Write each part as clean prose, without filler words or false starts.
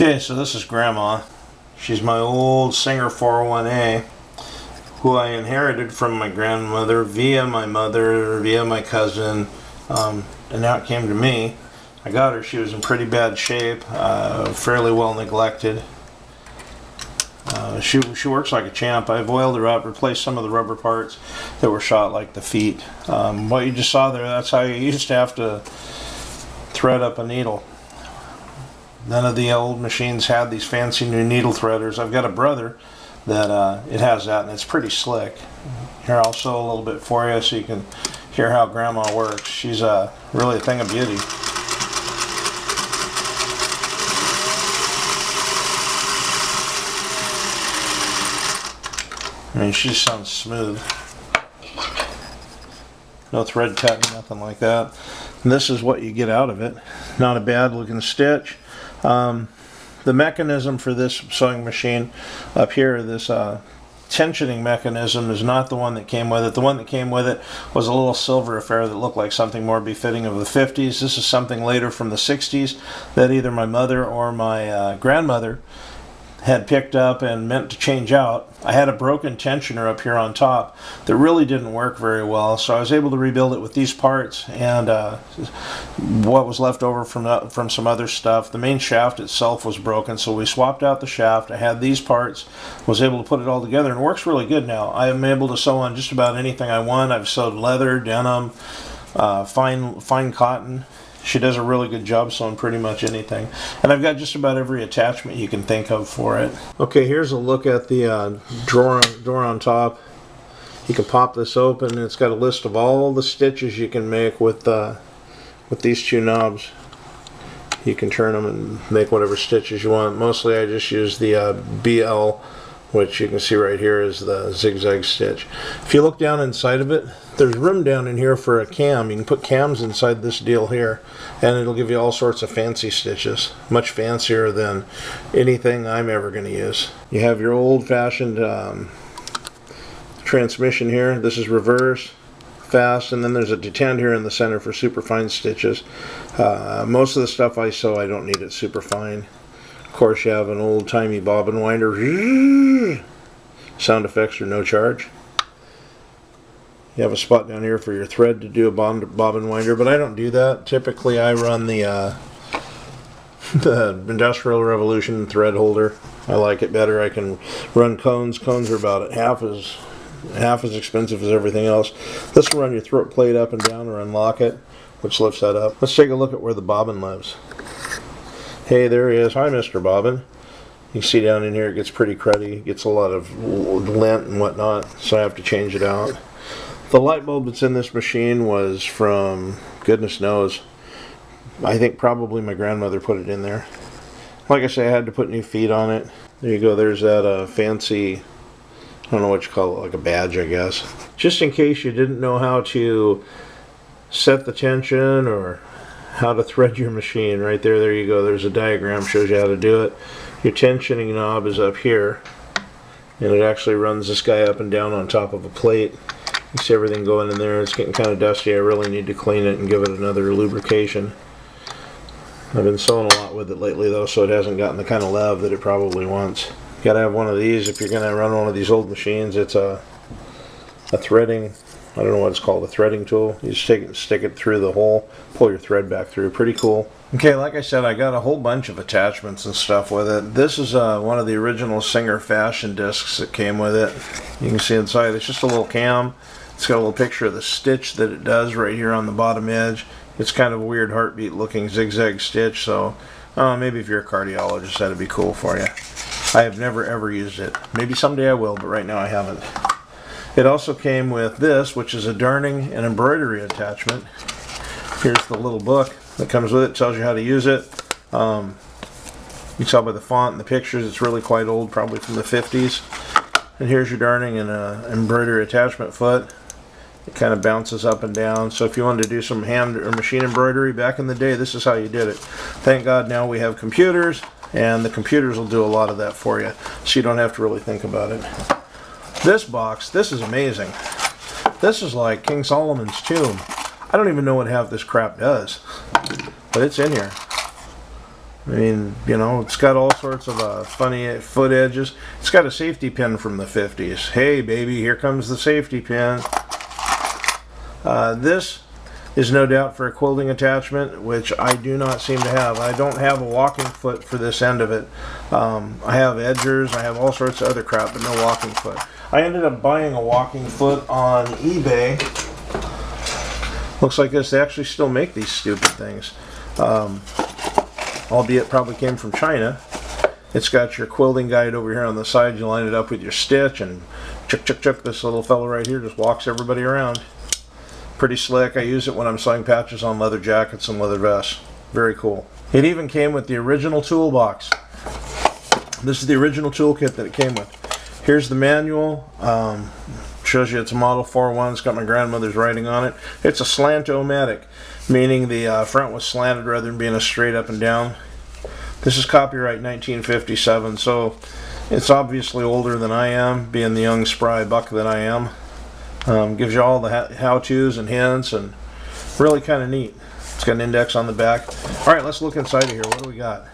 Okay, so this is Grandma. She's my old Singer 401A, who I inherited from my grandmother via my mother, via my cousin, and now it came to me. I got her. She was in pretty bad shape, fairly well neglected. She works like a champ. I've oiled her up, replaced some of the rubber parts that were shot, like the feet. What you just saw there, that's how you used to have to thread up a needle. None of the old machines had these fancy new needle threaders. I've got a brother that it has that, and it's pretty slick. Here, I'll show a little bit for you so you can hear how Grandma works. She's really a thing of beauty. I mean, she just sounds smooth. No thread cutting, nothing like that. And this is what you get out of it. Not a bad looking stitch. The mechanism for this sewing machine up here, this tensioning mechanism, is not the one that came with it. The one that came with it was a little silver affair that looked like something more befitting of the 50s. This is something later from the 60s that either my mother or my grandmother had picked up and meant to change out. I had a broken tensioner up here on top that really didn't work very well, so I was able to rebuild it with these parts and what was left over from some other stuff. The main shaft itself was broken, so we swapped out the shaft. I had these parts, was able to put it all together, and it works really good now. I am able to sew on just about anything I want. I've sewed leather, denim, fine cotton. She does a really good job sewing pretty much anything. And I've got just about every attachment you can think of for it. Okay, here's a look at the drawer on top. You can pop this open, and it's got a list of all the stitches you can make with these two knobs. You can turn them and make whatever stitches you want. Mostly I just use the BL, which you can see right here is the Zig Zag Stitch. If you look down inside of it, there's room down in here for a cam. You can put cams inside this deal here, and it'll give you all sorts of fancy stitches. Much fancier than anything I'm ever going to use. You have your old-fashioned transmission here. This is reverse, fast, and then there's a detent here in the center for super fine stitches. Most of the stuff I sew, I don't need it super fine. Of course, you have an old-timey bobbin winder. Sound effects are no charge. You have a spot down here for your thread to do a bobbin winder, but I don't do that. Typically, I run the Industrial Revolution thread holder. I like it better. I can run cones. Cones are about half as expensive as everything else. This will run your throat plate up and down or unlock it, which lifts that up. Let's take a look at where the bobbin lives. Hey, there he is. Hi, Mr. Bobbin. You can see down in here it gets pretty cruddy. It gets a lot of lint and whatnot, so I have to change it out. The light bulb that's in this machine was from, goodness knows, I think probably my grandmother put it in there. Like I say, I had to put new feet on it. There you go. There's that fancy, I don't know what you call it, like a badge, I guess. Just in case you didn't know how to set the tension or how to thread your machine, right there, there you go. There's a diagram, shows you how to do it. Your tensioning knob is up here, and it actually runs this guy up and down on top of a plate. You see everything going in there. It's getting kind of dusty. I really need to clean it and give it another lubrication. I've been sewing a lot with it lately though, so it hasn't gotten the kind of love that it probably wants. You gotta have one of these if you're gonna run one of these old machines. It's a threading, I don't know what it's called, a threading tool. You just take it and stick it through the hole, pull your thread back through. Pretty cool. Okay, like I said, I got a whole bunch of attachments and stuff with it. This is one of the original Singer fashion discs that came with it. You can see inside, it's just a little cam. It's got a little picture of the stitch that it does right here on the bottom edge. It's kind of a weird heartbeat looking zigzag stitch, so maybe if you're a cardiologist, that'd be cool for you. I have never ever used it. Maybe someday I will, but right now I haven't. It also came with this, which is a darning and embroidery attachment. Here's the little book that comes with it. It tells you how to use it. You can tell by the font and the pictures it's really quite old, probably from the 50s. And here's your darning and embroidery attachment foot. It kind of bounces up and down. So if you wanted to do some hand or machine embroidery back in the day, this is how you did it. Thank God now we have computers, and the computers will do a lot of that for you, so you don't have to really think about it. This box, this is amazing. This is like King Solomon's tomb. I don't even know what half this crap does, but it's in here. I mean, you know, it's got all sorts of funny foot edges. It's got a safety pin from the 50s. Hey, baby, here comes the safety pin. This is no doubt for a quilting attachment, which I do not seem to have. I don't have a walking foot for this end of it. I have edgers, I have all sorts of other crap, but no walking foot. I ended up buying a walking foot on eBay. Looks like this. They actually still make these stupid things. Albeit probably came from China. It's got your quilting guide over here on the side. You line it up with your stitch and chuck, chuck, chuck. This little fellow right here just walks everybody around. Pretty slick. I use it when I'm sewing patches on leather jackets and leather vests. Very cool. It even came with the original toolbox. This is the original toolkit that it came with. Here's the manual. Shows you it's a Model 4.1. It's got my grandmother's writing on it. It's a slant-o-matic, meaning the front was slanted rather than being a straight up and down. This is copyright 1957, so it's obviously older than I am, being the young spry buck that I am. Gives you all the how-tos and hints, and really kind of neat. It's got an index on the back. Alright, let's look inside of here. What do we got?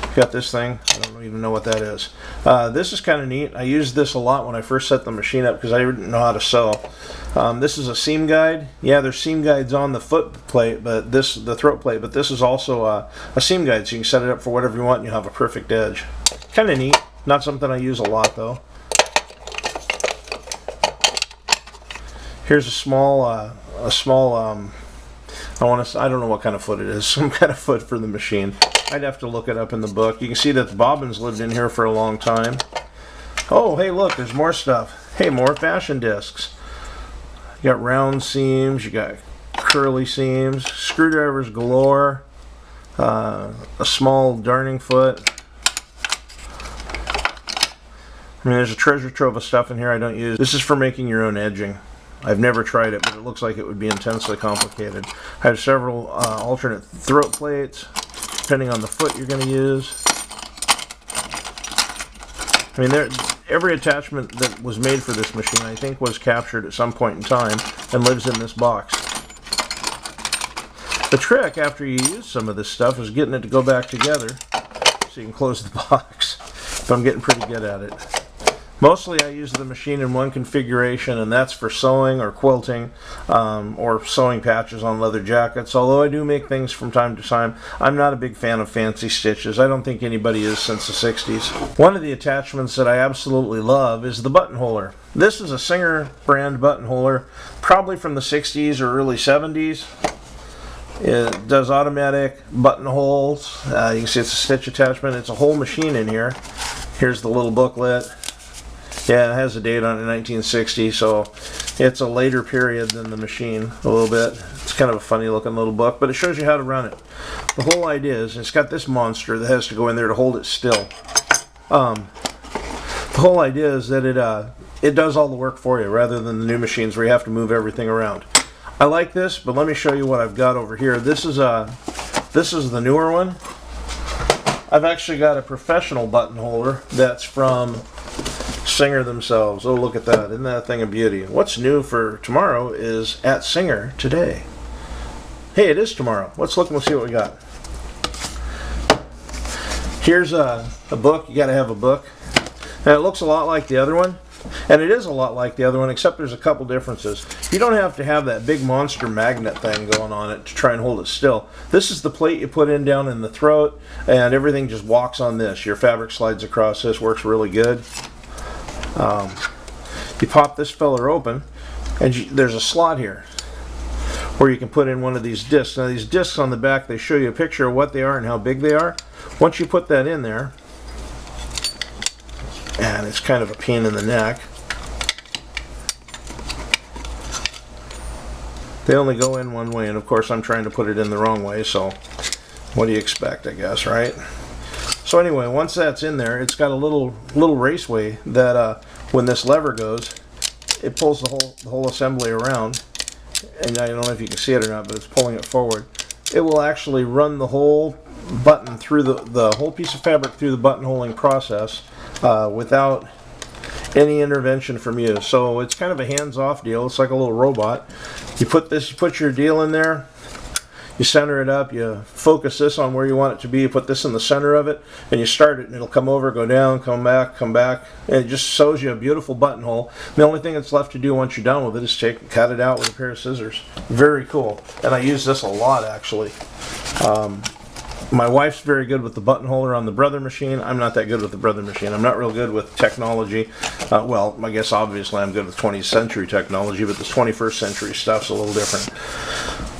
We got this thing. I don't even know what that is. This is kind of neat. I used this a lot when I first set the machine up because I didn't know how to sew. This is a seam guide. Yeah, there's seam guides on the foot plate, but the throat plate, but this is also a seam guide, so you can set it up for whatever you want and you'll have a perfect edge. Kind of neat. Not something I use a lot though. Here's a small I don't know what kind of foot it is. Some kind of foot for the machine. I'd have to look it up in the book. You can see that the bobbins lived in here for a long time. Oh, hey, look, there's more stuff. Hey, more fashion discs. You got round seams, you got curly seams, screwdrivers galore, a small darning foot. I mean, there's a treasure trove of stuff in here I don't use. This is for making your own edging. I've never tried it, but it looks like it would be intensely complicated. I have several alternate throat plates, depending on the foot you're going to use. I mean, every attachment that was made for this machine, I think, was captured at some point in time and lives in this box. The trick, after you use some of this stuff, is getting it to go back together so you can close the box. But I'm getting pretty good at it. Mostly I use the machine in one configuration, and that's for sewing or quilting or sewing patches on leather jackets. Although I do make things from time to time, I'm not a big fan of fancy stitches. I don't think anybody is since the 60s. One of the attachments that I absolutely love is the Buttonhole Er. This is a Singer brand buttonhole er, probably from the 60s or early 70s. It does automatic buttonholes. You can see it's a stitch attachment. It's a whole machine in here. Here's the little booklet. Yeah, it has a date on it, 1960, so it's a later period than the machine, a little bit. It's kind of a funny looking little book, but it shows you how to run it. The whole idea is, it's got this monster that has to go in there to hold it still. The whole idea is that it does all the work for you, rather than the new machines where you have to move everything around. I like this, but let me show you what I've got over here. This is the newer one. I've actually got a professional buttonhole er that's from Singer themselves. Oh, look at that. Isn't that a thing of beauty? What's new for tomorrow is at Singer today. Hey, it is tomorrow. Let's look and we'll see what we got. Here's a book. You got to have a book. And it looks a lot like the other one. And it is a lot like the other one, except there's a couple differences. You don't have to have that big monster magnet thing going on it to try and hold it still. This is the plate you put in down in the throat, and everything just walks on this. Your fabric slides across this. Works really good. You pop this feller open, and there's a slot here where you can put in one of these discs. Now these discs on the back, they show you a picture of what they are and how big they are. Once you put that in there, and it's kind of a pain in the neck, they only go in one way, and of course I'm trying to put it in the wrong way, so what do you expect, I guess, right? So anyway, once that's in there, it's got a little raceway that when this lever goes, it pulls the whole assembly around, and I don't know if you can see it or not, but it's pulling it forward. It will actually run the whole button through the whole piece of fabric through the buttonholing process without any intervention from you. So it's kind of a hands-off deal. It's like a little robot. You put your deal in there. You center it up, you focus this on where you want it to be, you put this in the center of it, and you start it, and it'll come over, go down, come back, and it just sews you a beautiful buttonhole. The only thing that's left to do once you're done with it is cut it out with a pair of scissors. Very cool. And I use this a lot, actually. My wife's very good with the buttonhole Er on the Brother machine. I'm not that good with the Brother machine. I'm not real good with technology. Well, I guess obviously I'm good with 20th century technology, but this 21st century stuff's a little different.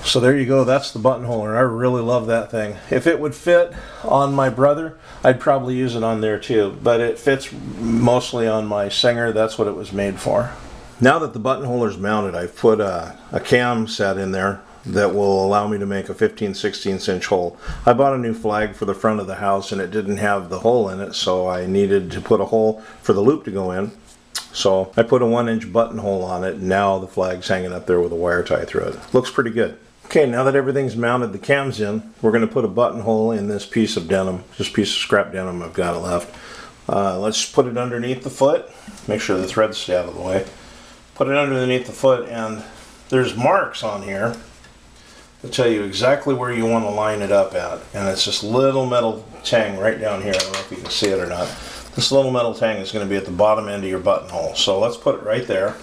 So there you go, that's the buttonhole Er. I really love that thing. If it would fit on my Brother, I'd probably use it on there too, but it fits mostly on my Singer. That's what it was made for. Now that the buttonhole Er's mounted, I've put a cam set in there that will allow me to make a 15/16 inch hole. I bought a new flag for the front of the house and it didn't have the hole in it, so I needed to put a hole for the loop to go in. So I put a 1-inch buttonhole on it, and now the flag's hanging up there with a wire tie through it. Looks pretty good. Okay, now that everything's mounted, the cam's in, we're going to put a buttonhole in this piece of denim, this piece of scrap denim I've got left. Let's put it underneath the foot, make sure the threads stay out of the way. Put it underneath the foot, and there's marks on here to tell you exactly where you want to line it up at. And it's this little metal tang right down here. I don't know if you can see it or not. This little metal tang is going to be at the bottom end of your buttonhole. So let's put it right there.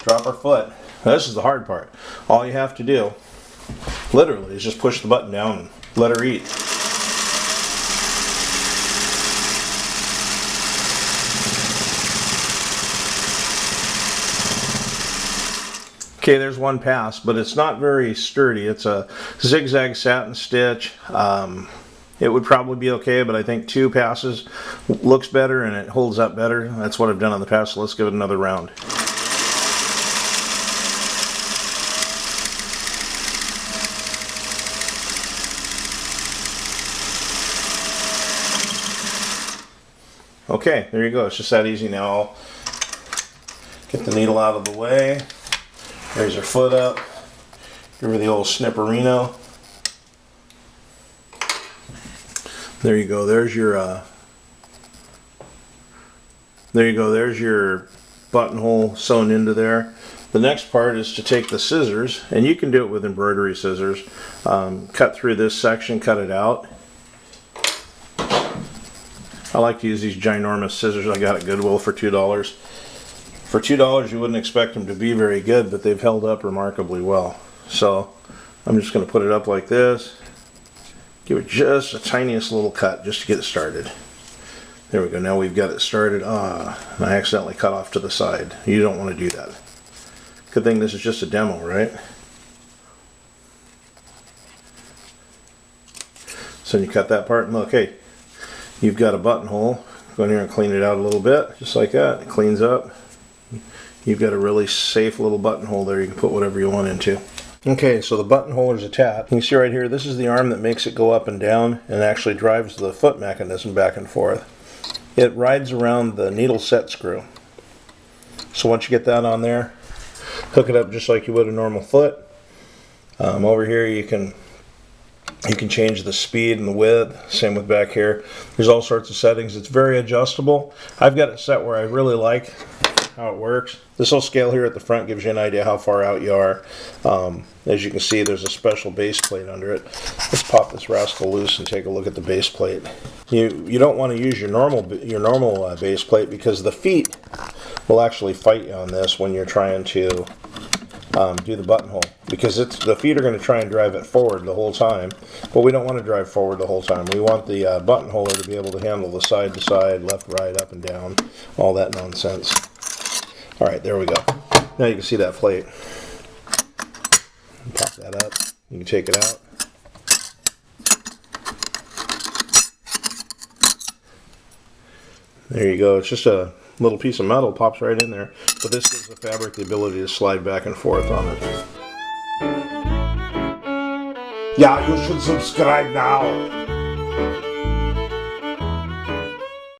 Drop our foot. Now, this is the hard part. All you have to do, literally, is just push the button down and let her eat. Okay, there's one pass, but it's not very sturdy. It's a Zig Zag satin stitch. It would probably be okay, but I think 2 passes looks better and it holds up better. That's what I've done on the pass, so let's give it another round. Okay, there you go. It's just that easy now. I'll get the needle out of the way. Raise her foot up. Give her the old snipperino. There you go. There's your. There you go. There's your buttonhole sewn into there. The next part is to take the scissors, and you can do it with embroidery scissors. Cut through this section, cut it out. I like to use these ginormous scissors I got at Goodwill for $2. For $2 you wouldn't expect them to be very good, but they've held up remarkably well. So I'm just going to put it up like this. Give it just the tiniest little cut just to get it started. There we go. Now we've got it started. And I accidentally cut off to the side. You don't want to do that. Good thing this is just a demo, right? So you cut that part and look, hey, you've got a buttonhole. Go in here and clean it out a little bit, just like that. It cleans up. You've got a really safe little buttonhole there. You can put whatever you want into. Okay, so the buttonhole is attached. You can see right here, this is the arm that makes it go up and down and actually drives the foot mechanism back and forth. It rides around the needle set screw. So once you get that on there, hook it up just like you would a normal foot. Over here you can change the speed and the width. Same with back here. There's all sorts of settings. It's very adjustable. I've got it set where I really like how it works. This little scale here at the front gives you an idea how far out you are. As you can see, there's a special base plate under it. Let's pop this rascal loose and take a look at the base plate. You don't want to use your normal base plate because the feet will actually fight you on this when you're trying to do the buttonhole, because the feet are going to try and drive it forward the whole time, but we don't want to drive forward the whole time. We want the buttonhole to be able to handle the side to side, left, right, up and down, all that nonsense. Alright, there we go. Now you can see that plate. Pop that up. You can take it out. There you go. It's just a little piece of metal, pops right in there. But this gives the fabric the ability to slide back and forth on it. Yeah, you should subscribe now.